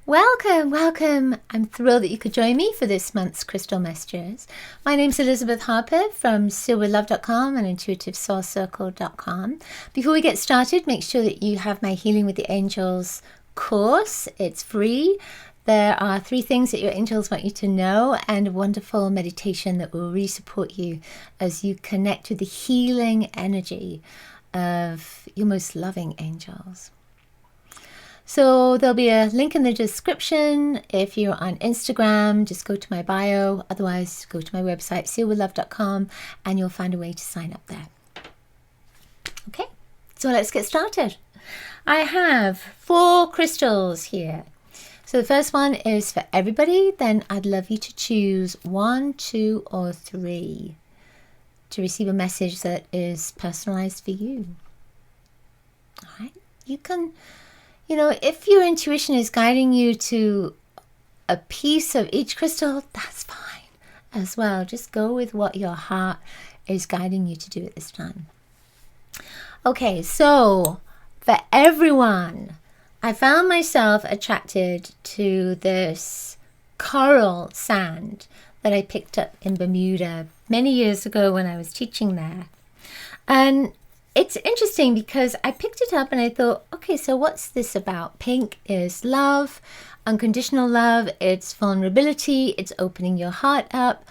Welcome, welcome. I'm thrilled that you could join me for this month's Crystal Messages. My name's Elizabeth Harper from sealwithlove.com and intuitivesoulcircle.com. Before we get started, make sure that you have my Healing with the Angels course. It's free. There are 3 things that your angels want you to know and a wonderful meditation that will really support you as you connect with the healing energy of your most loving angels. So there'll be a link in the description. If you're on Instagram, just go to my bio. Otherwise, go to my website, sealwithlove.com, and you'll find a way to sign up there. Okay, so let's get started. I have 4 crystals here. So the first one is for everybody. Then I'd love you to choose 1, 2, or 3 to receive a message that is personalized for you. All right, you can... if your intuition is guiding you to a piece of each crystal, that's fine as well. Just go with what your heart is guiding you to do at this time. Okay, so for everyone, I found myself attracted to this coral sand that I picked up in Bermuda many years ago when I was teaching there. And it's interesting because I picked it up and I thought, okay, so what's this about? Pink is love, unconditional love, it's vulnerability, it's opening your heart up.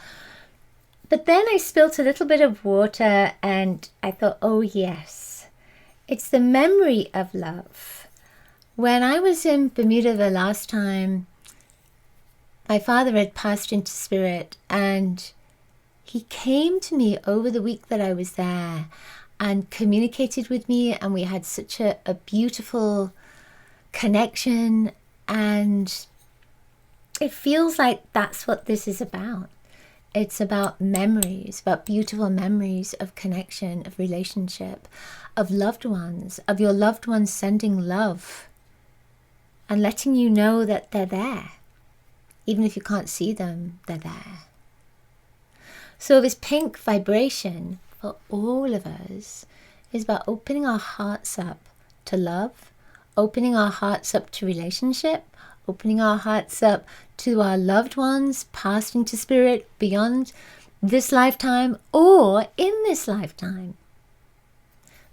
But then I spilt a little bit of water and I thought, oh yes, it's the memory of love. When I was in Bermuda the last time, my father had passed into spirit and he came to me over the week that I was there and communicated with me, and we had such a beautiful connection, and it feels like that's what this is about. It's about memories, about beautiful memories of connection, of relationship, of loved ones, of your loved ones sending love and letting you know that they're there. Even if you can't see them, they're there. So this pink vibration for all of us is about opening our hearts up to love, opening our hearts up to relationship, opening our hearts up to our loved ones passed into spirit beyond this lifetime or in this lifetime,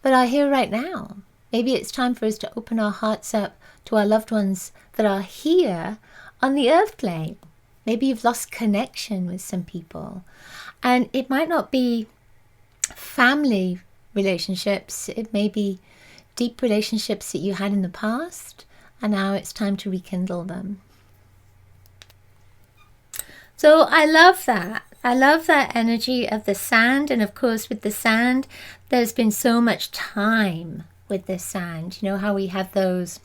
but are here right now. Maybe it's time for us to open our hearts up to our loved ones that are here on the earth plane. Maybe you've lost connection with some people, and it might not be family relationships, it may be deep relationships that you had in the past, and now it's time to rekindle them. So I love that. I love that energy of the sand, and of course with the sand, there's been so much time with this sand. You know how we have those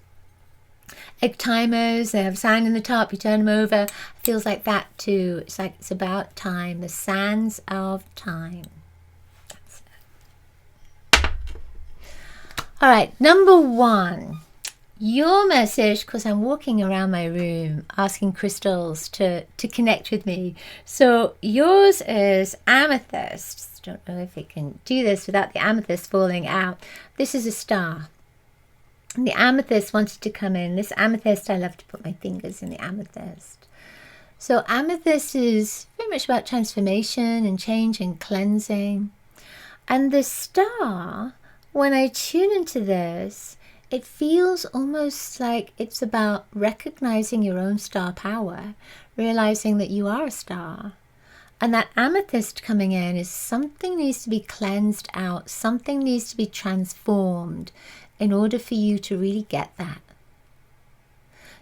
egg timers, they have sand in the top, you turn them over. It feels like that too. It's like it's about time, the sands of time. All right, number 1, your message, because I'm walking around my room asking crystals to connect with me. So yours is amethyst. Don't know if it can do this without the amethyst falling out. This is a star. And the amethyst wanted to come in. This amethyst, I love to put my fingers in the amethyst. So amethyst is very much about transformation and change and cleansing. And the star, when I tune into this, it feels almost like it's about recognizing your own star power, realizing that you are a star. And that amethyst coming in is something needs to be cleansed out, something needs to be transformed in order for you to really get that.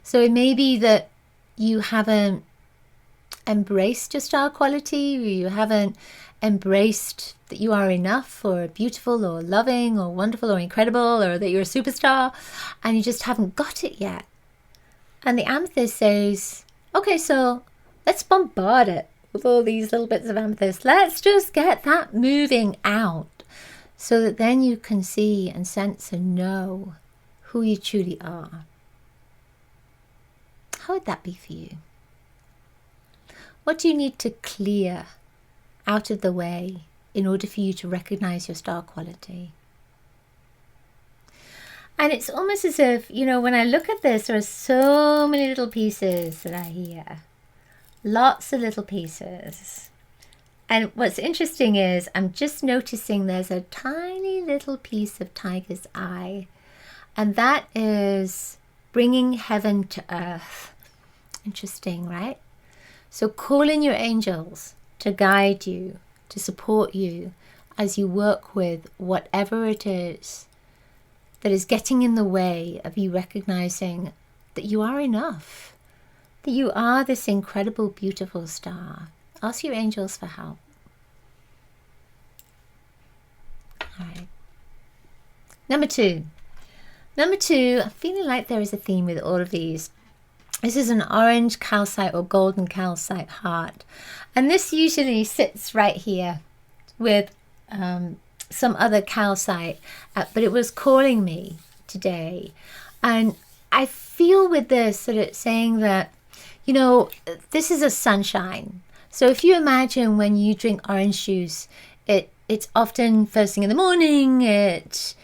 So it may be that you haven't embraced your star quality, or you haven't embraced that you are enough or beautiful or loving or wonderful or incredible, or that you're a superstar and you just haven't got it yet. And the amethyst says, okay, so let's bombard it with all these little bits of amethyst. Let's just get that moving out so that then you can see and sense and know who you truly are. How would that be for you? What do you need to clear out of the way in order for you to recognize your star quality? And it's almost as if, when I look at this, there are so many little pieces that are here. Lots of little pieces. And what's interesting is I'm just noticing there's a tiny little piece of tiger's eye. And that is bringing heaven to earth. Interesting, right? So call in your angels to guide you, to support you as you work with whatever it is that is getting in the way of you recognizing that you are enough, that you are this incredible, beautiful star. Ask your angels for help. All right. Number two, I'm feeling like there is a theme with all of these. This is an orange calcite or golden calcite heart. And this usually sits right here with some other calcite, but it was calling me today. And I feel with this that it's saying that, this is a sunshine. So if you imagine when you drink orange juice, it's often first thing in the morning, it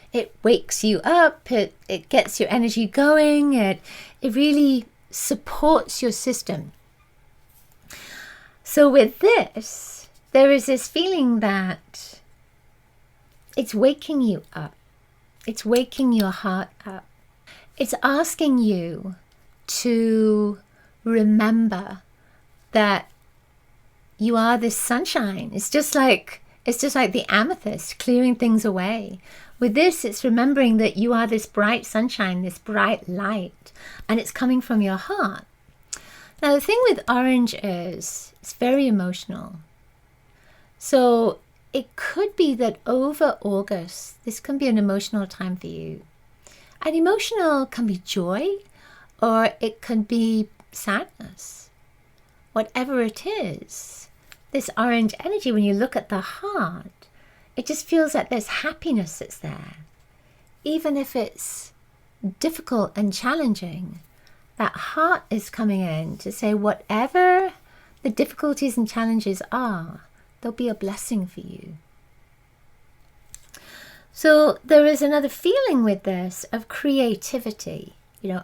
wakes you up, it gets your energy going, it really supports your system. So with this, there is this feeling that it's waking you up. It's waking your heart up. It's asking you to remember that you are this sunshine. It's just like the amethyst clearing things away. With this, it's remembering that you are this bright sunshine, this bright light, and it's coming from your heart. Now, the thing with orange is it's very emotional. So it could be that over August, this can be an emotional time for you. And emotional can be joy, or it can be sadness. Whatever it is, this orange energy, when you look at the heart, it just feels like there's happiness that's there. Even if it's difficult and challenging, that heart is coming in to say whatever the difficulties and challenges are, there'll be a blessing for you. So there is another feeling with this of creativity.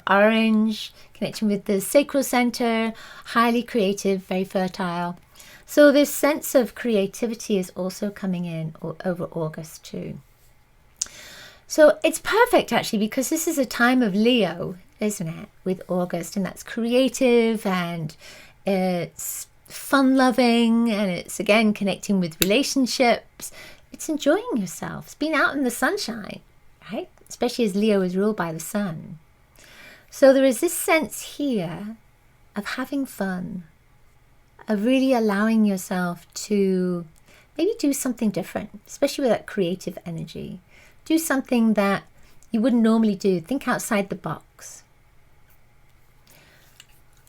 Orange, connection with the sacral center, highly creative, very fertile. So this sense of creativity is also coming in over August too. So it's perfect actually, because this is a time of Leo, isn't it, with August, and that's creative and it's fun-loving, and it's again connecting with relationships. It's enjoying yourself. It's being out in the sunshine, right? Especially as Leo is ruled by the sun. So there is this sense here of having fun, of really allowing yourself to maybe do something different, especially with that creative energy. Do something that you wouldn't normally do. Think outside the box.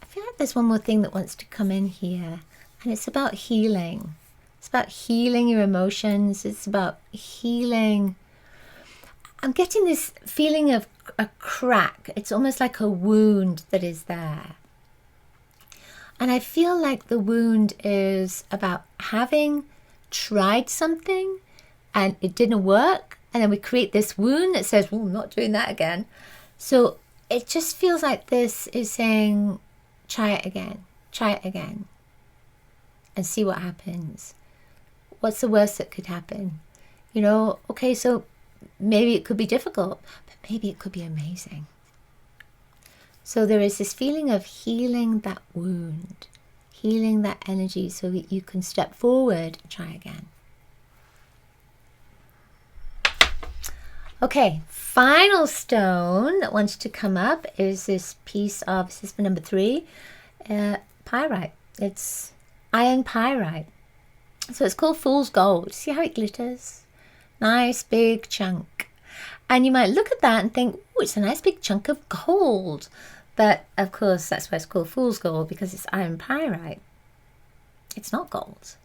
I feel like there's one more thing that wants to come in here, and it's about healing. It's about healing your emotions. It's about healing. I'm getting this feeling of a crack. It's almost like a wound that is there. And I feel like the wound is about having tried something and it didn't work. And then we create this wound that says, I'm not doing that again. So it just feels like this is saying, try it again, and see what happens. What's the worst that could happen? Okay, so maybe it could be difficult, but maybe it could be amazing. So there is this feeling of healing that wound, healing that energy so that you can step forward and try again. Okay, final stone that wants to come up is this piece of, this is number 3, pyrite. It's iron pyrite. So it's called fool's gold. See how it glitters? Nice big chunk. And you might look at that and think, oh, it's a nice big chunk of gold. But of course, that's why it's called fool's gold, because it's iron pyrite. It's not gold.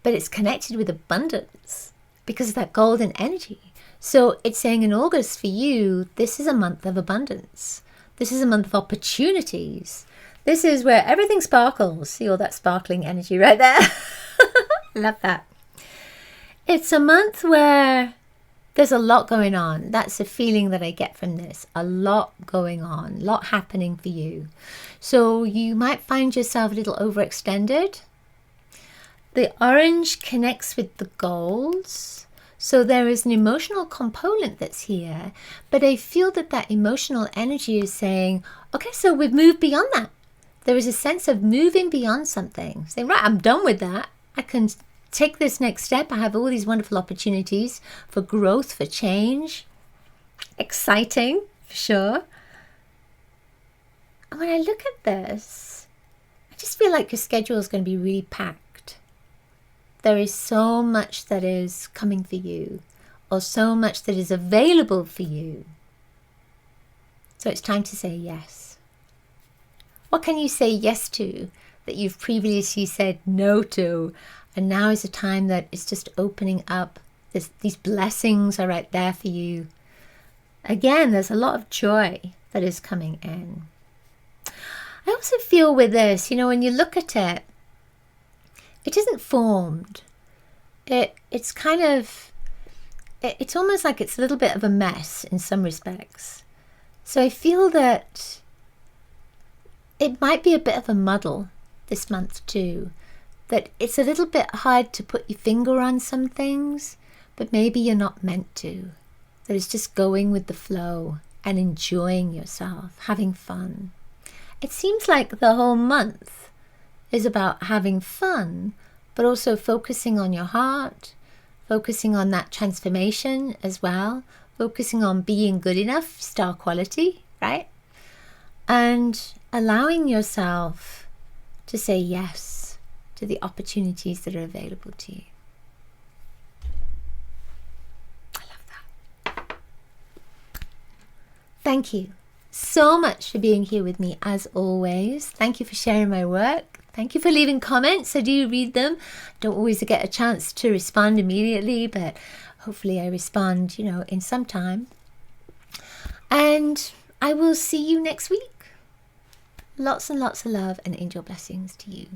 But it's connected with abundance because of that golden energy. So it's saying in August for you, this is a month of abundance. This is a month of opportunities. This is where everything sparkles. See all that sparkling energy right there? Love that. It's a month where There's a lot going on. That's the feeling that I get from this. A lot going on, a lot happening for you. So you might find yourself a little overextended. The orange connects with the golds. So there is an emotional component that's here, but I feel that that emotional energy is saying, okay, so we've moved beyond that. There is a sense of moving beyond something, saying, right, I'm done with that. I can take this next step. I have all these wonderful opportunities for growth, for change. Exciting, for sure. And when I look at this, I just feel like your schedule is going to be really packed. There is so much that is coming for you, or so much that is available for you. So it's time to say yes. What can you say yes to that you've previously said no to? And now is a time that it's just opening up. These blessings are right there for you. Again, there's a lot of joy that is coming in. I also feel with this, when you look at it, it isn't formed. It's kind of, it's almost like it's a little bit of a mess in some respects. So I feel that it might be a bit of a muddle this month too. That it's a little bit hard to put your finger on some things, but maybe you're not meant to. That it's just going with the flow and enjoying yourself, having fun. It seems like the whole month is about having fun, but also focusing on your heart, focusing on that transformation as well, focusing on being good enough, star quality, right? And allowing yourself to say yes to the opportunities that are available to you. I love that. Thank you so much for being here with me as always. Thank you for sharing my work. Thank you for leaving comments. I do read them. Don't always get a chance to respond immediately, but hopefully I respond, in some time. And I will see you next week. Lots and lots of love and angel blessings to you.